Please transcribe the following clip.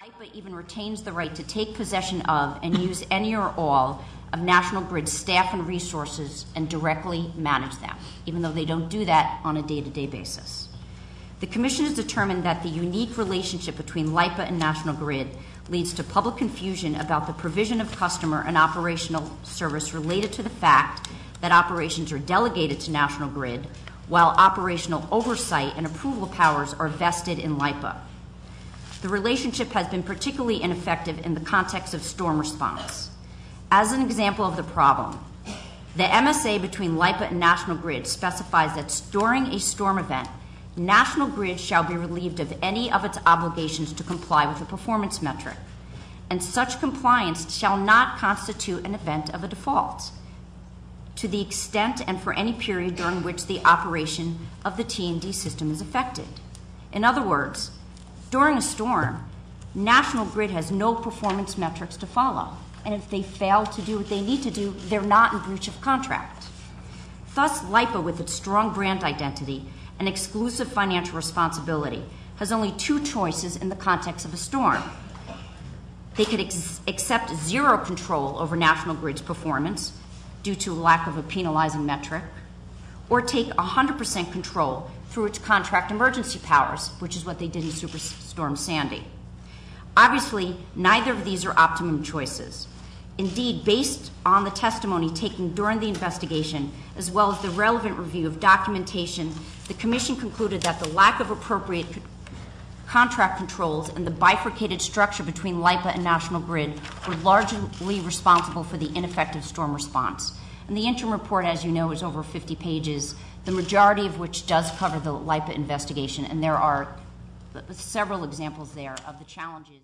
LIPA even retains the right to take possession of and use any or all of National Grid's staff and resources and directly manage them, even though they don't do that on a day-to-day basis. The Commission has determined that the unique relationship between LIPA and National Grid leads to public confusion about the provision of customer and operational service related to the fact that operations are delegated to National Grid, while operational oversight and approval powers are vested in LIPA. The relationship has been particularly ineffective in the context of storm response. As an example of the problem, the MSA between LIPA and National Grid specifies that during a storm event, National Grid shall be relieved of any of its obligations to comply with a performance metric, and such compliance shall not constitute an event of a default to the extent and for any period during which the operation of the T&D system is affected. In other words, during a storm, National Grid has no performance metrics to follow, and if they fail to do what they need to do, they're not in breach of contract. Thus, LIPA, with its strong brand identity and exclusive financial responsibility, has only two choices in the context of a storm. They could accept zero control over National Grid's performance due to lack of a penalizing metric, or take 100% control through its contract emergency powers, which is what they did in Superstorm Sandy. Obviously, neither of these are optimum choices. Indeed, based on the testimony taken during the investigation, as well as the relevant review of documentation, the Commission concluded that the lack of appropriate contract controls and the bifurcated structure between LIPA and National Grid were largely responsible for the ineffective storm response. And the interim report, as you know, is over 50 pages, the majority of which does cover the LIPA investigation, and there are several examples there of the challenges.